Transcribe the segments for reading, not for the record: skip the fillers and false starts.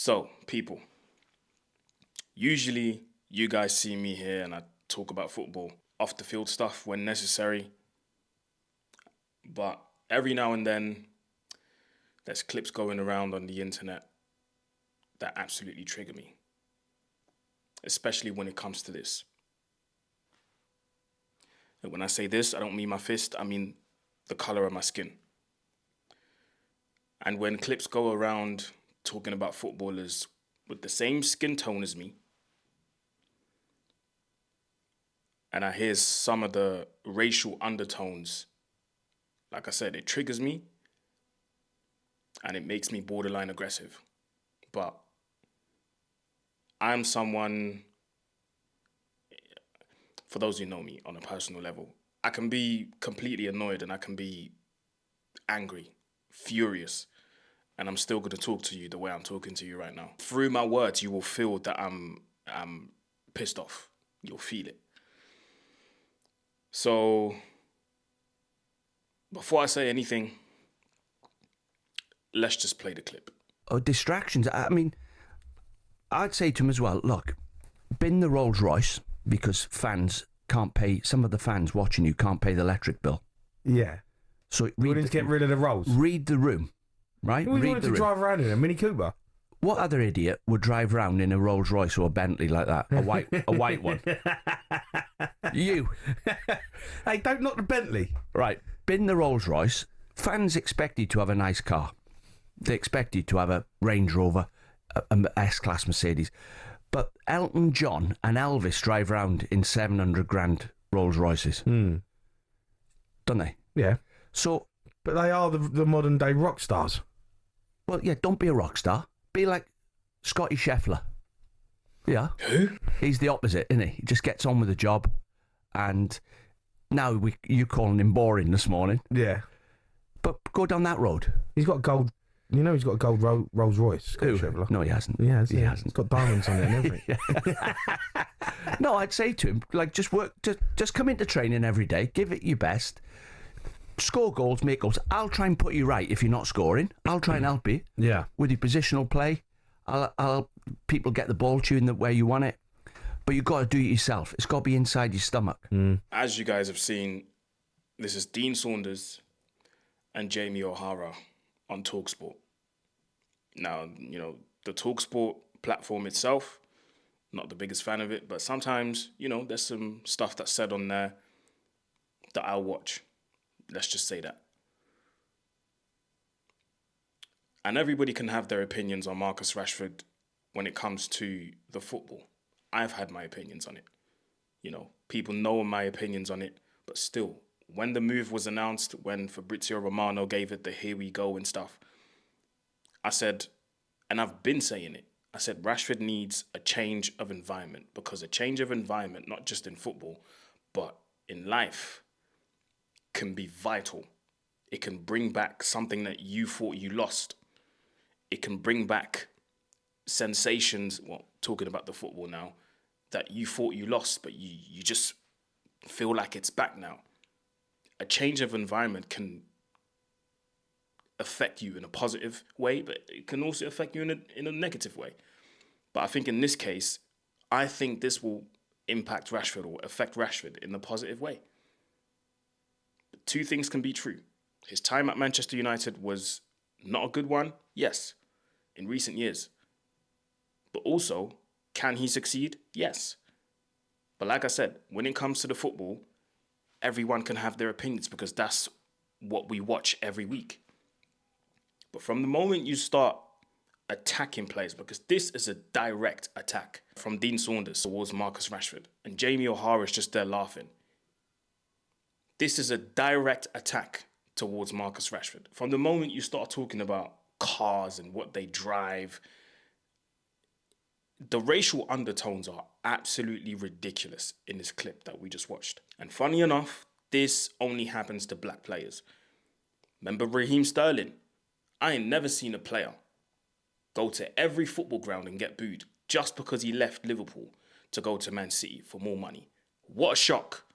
So, people, usually you guys see me here and I talk about football, off the field stuff when necessary. But every now and then, there's clips going around on the internet that absolutely trigger me, especially when it comes to this. And when I say this, I don't mean my fist, I mean the color of my skin. And when clips go around talking about footballers with the same skin tone as me, and I hear some of the racial undertones, like I said, it triggers me and it makes me borderline aggressive. But I'm someone, for those who know me on a personal level, I can be completely annoyed and I can be angry, furious, and I'm still going to talk to you the way I'm talking to you right now. Through my words, you will feel that I'm pissed off. You'll feel it. So, before I say anything, let's just play the clip. Oh, distractions. I mean, I'd say to him as well, look, bin the Rolls Royce because fans can't pay, some of the fans watching you can't pay the electric bill. Yeah. So We need to get rid of the Rolls. read the room, right? We read wanted the to room. drive around in a Mini Cooper. What other idiot would drive round in a Rolls Royce or a Bentley like that? A white one. You. Hey, don't knock the Bentley. Right, bin the Rolls Royce. Fans expect you to have a nice car. They expect you to have a Range Rover, a S-Class Mercedes. But Elton John and Elvis drive around in 700 grand Rolls Royces. Don't they? Yeah. So, But they are the modern day rock stars. well, yeah, don't be a rock star. Be like Scotty Scheffler. Yeah. Who? He's the opposite, isn't he? He just gets on with the job. And now you calling him boring this morning. Yeah. But go down that road. He's got gold. You know he's got a gold Rolls Royce. Scott Who? Scheffler. No, he hasn't. He has. He hasn't. It's got diamonds on it and everything. No, I'd say to him, like, just work, just come into training every day, give it your best, score goals, make goals. I'll try and put you right if you're not scoring. I'll try and help you Yeah. with your positional play. I'll people get the ball to you in the way you want it, but you've got to do it yourself. It's got to be inside your stomach. As you guys have seen, this is Dean Saunders and Jamie O'Hara on Talksport. Now, you know, the Talksport platform itself, not the biggest fan of it, but sometimes, you know, there's some stuff that's said on there that I'll watch. Let's just say that. And everybody can have their opinions on Marcus Rashford when it comes to the football. I've had my opinions on it. You know, people know my opinions on it, but still, when the move was announced, when Fabrizio Romano gave it the here we go and stuff, I said, and I've been saying it, I said Rashford needs a change of environment, because a change of environment, not just in football, but in life, can be vital. It can bring back something that you thought you lost. It can bring back sensations, well, talking about the football now, that you thought you lost, but you just feel like it's back now. A change of environment can affect you in a positive way, but it can also affect you in a negative way. But I think in this case, I think this will impact Rashford or affect Rashford in a positive way. But two things can be true. His time at Manchester United was not a good one, yes, in recent years. But also, can he succeed? Yes. But like I said, when it comes to the football, everyone can have their opinions because that's what we watch every week. But from the moment you start attacking players, because this is a direct attack from Dean Saunders towards Marcus Rashford, and Jamie O'Hara is just there laughing. This is a direct attack towards Marcus Rashford. From the moment you start talking about cars and what they drive, the racial undertones are absolutely ridiculous in this clip that we just watched. And funny enough, this only happens to black players. Remember Raheem Sterling? I ain't never seen a player go to every football ground and get booed just because he left Liverpool to go to Man City for more money. What a shock.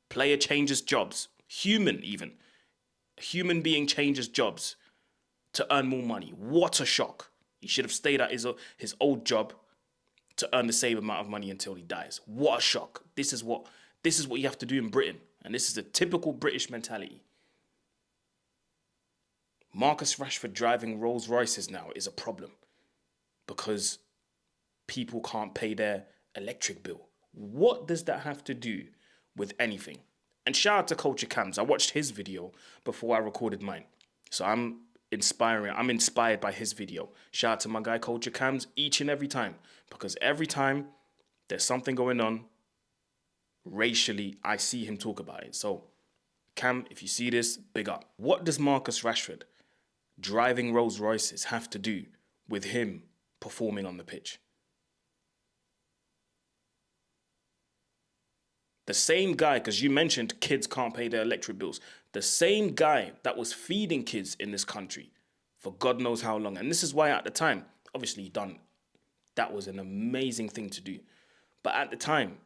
Player changes jobs. Human even. A human being changes jobs to earn more money. What a shock. He should have stayed at his old job to earn the same amount of money until he dies. What a shock. This is what you have to do in Britain. And this is a typical British mentality. Marcus Rashford driving Rolls Royces now is a problem because people can't pay their electric bill. What does that have to do with anything? And shout out to Culture Cams. I watched his video before I recorded mine. So I'm inspired by his video. Shout out to my guy Culture Cams each and every time. Because every time there's something going on racially, I see him talk about it. So Cam, if you see this, big up. What does Marcus Rashford driving Rolls Royces have to do with him performing on the pitch? The same guy, because you mentioned kids can't pay their electric bills, the same guy that was feeding kids in this country for God knows how long. And this is why at the time, obviously that was an amazing thing to do. But at the time,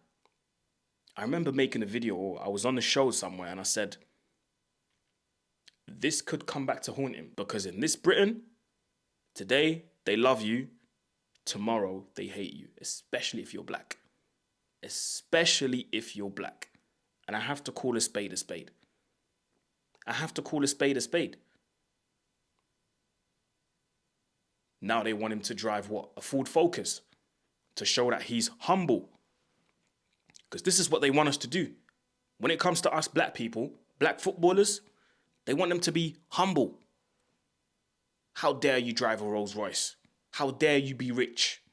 I remember making a video, or I was on the show somewhere, and I said, this could come back to haunt him, because in this Britain, today they love you, tomorrow they hate you, especially if you're black. Especially if you're black. And I have to call a spade a spade. I have to call a spade a spade. Now they want him to drive what? A Ford Focus. To show that he's humble. Because this is what they want us to do. When it comes to us black people, black footballers, they want them to be humble. How dare you drive a Rolls Royce? How dare you be rich?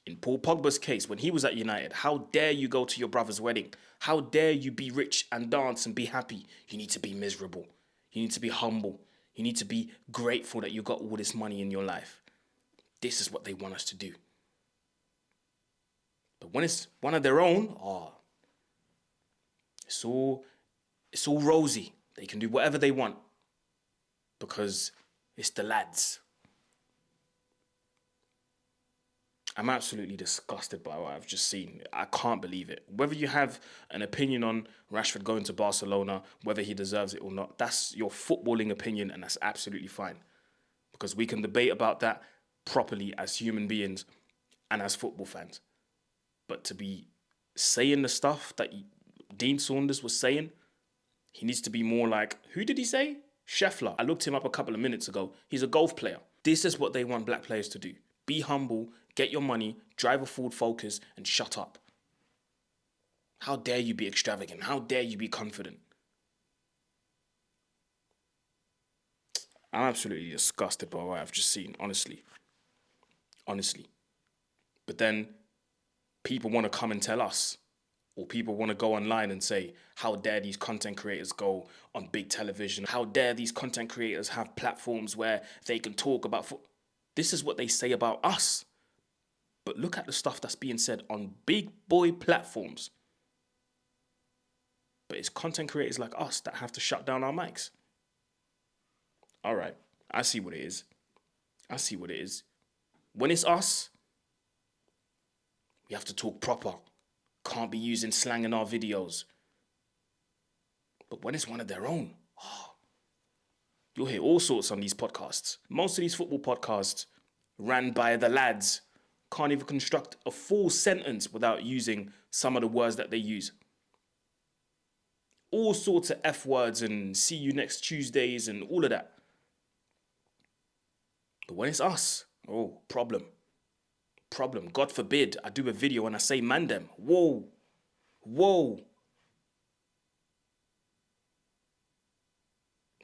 In Paul Pogba's case, when he was at United, how dare you go to your brother's wedding? How dare you be rich and dance and be happy? You need to be miserable. You need to be humble. You need to be grateful that you got all this money in your life. This is what they want us to do. But when it's one of their own, it's all rosy. They can do whatever they want because it's the lads. I'm absolutely disgusted by what I've just seen. I can't believe it. Whether you have an opinion on Rashford going to Barcelona, whether he deserves it or not, that's your footballing opinion, and that's absolutely fine. Because we can debate about that properly as human beings and as football fans. But to be saying the stuff that Dean Saunders was saying, he needs to be more like, who did he say? Scheffler. I looked him up a couple of minutes ago. He's a golf player. This is what they want black players to do. Be humble, get your money, drive a Ford Focus, and shut up. How dare you be extravagant? How dare you be confident? I'm absolutely disgusted by what I've just seen, honestly. Honestly. But then people want to come and tell us, or people want to go online and say, how dare these content creators go on big television? How dare these content creators have platforms where they can talk about football? This is what they say about us. But look at the stuff that's being said on big boy platforms. But it's content creators like us that have to shut down our mics. All right, I see what it is. I see what it is. When it's us, we have to talk proper. Can't be using slang in our videos. But when it's one of their own, you'll hear all sorts on these podcasts. Most of these football podcasts ran by the lads can't even construct a full sentence without using some of the words that they use. All sorts of F words and see you next Tuesdays and all of that. But when it's us, problem. Problem. God forbid I do a video and I say man them. Whoa.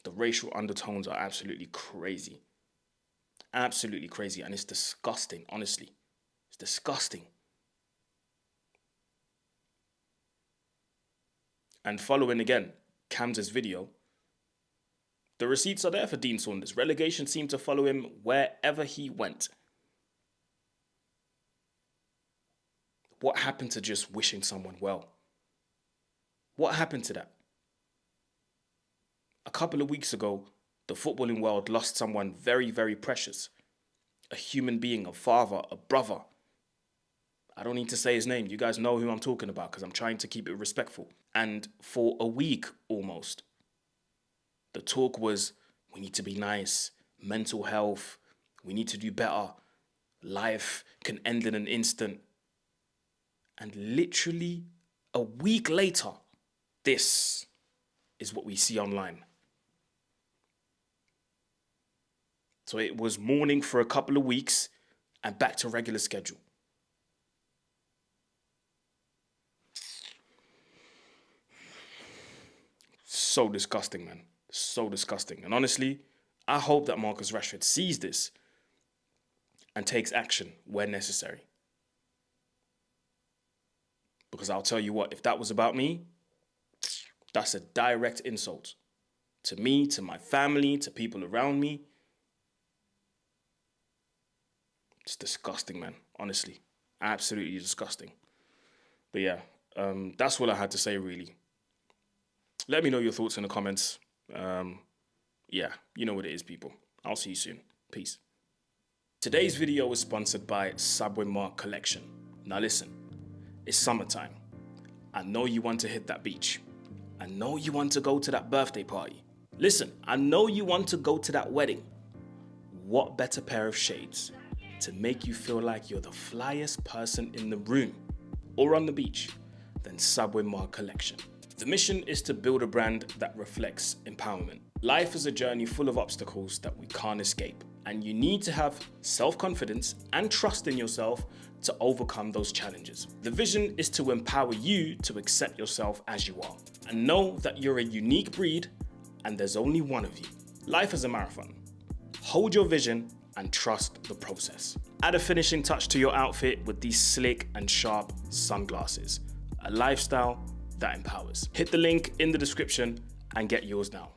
The racial undertones are absolutely crazy. Absolutely crazy. And it's disgusting, honestly. It's disgusting. And following again, Cam's video, the receipts are there for Dean Saunders. Relegation seemed to follow him wherever he went. What happened to just wishing someone well? What happened to that? A couple of weeks ago, the footballing world lost someone very, very precious. A human being, a father, a brother. I don't need to say his name. You guys know who I'm talking about because I'm trying to keep it respectful. And for a week almost, the talk was, we need to be nice, mental health, We need to do better. Life can end in an instant. And literally a week later, this is what we see online. So it was mourning for a couple of weeks and back to regular schedule. So disgusting, man. So disgusting. And honestly, I hope that Marcus Rashford sees this and takes action where necessary. Because I'll tell you what, if that was about me, that's a direct insult to me, to my family, to people around me. It's disgusting, man. Honestly, absolutely disgusting. But yeah, that's all I had to say, really. Let me know your thoughts in the comments. Yeah, you know what it is, people. I'll see you soon. Peace. Today's video was sponsored by Subway Mark Collection. Now listen, it's summertime. I know you want to hit that beach. I know you want to go to that birthday party. Listen, I know you want to go to that wedding. What better pair of shades to make you feel like you're the flyest person in the room or on the beach than Subway Mark Collection? The mission is to build a brand that reflects empowerment. Life is a journey full of obstacles that we can't escape, and you need to have self-confidence and trust in yourself to overcome those challenges. The vision is to empower you to accept yourself as you are, and know that you're a unique breed and there's only one of you. Life is a marathon. Hold your vision and trust the process. Add a finishing touch to your outfit with these slick and sharp sunglasses. A lifestyle that empowers. Hit the link in the description and get yours now.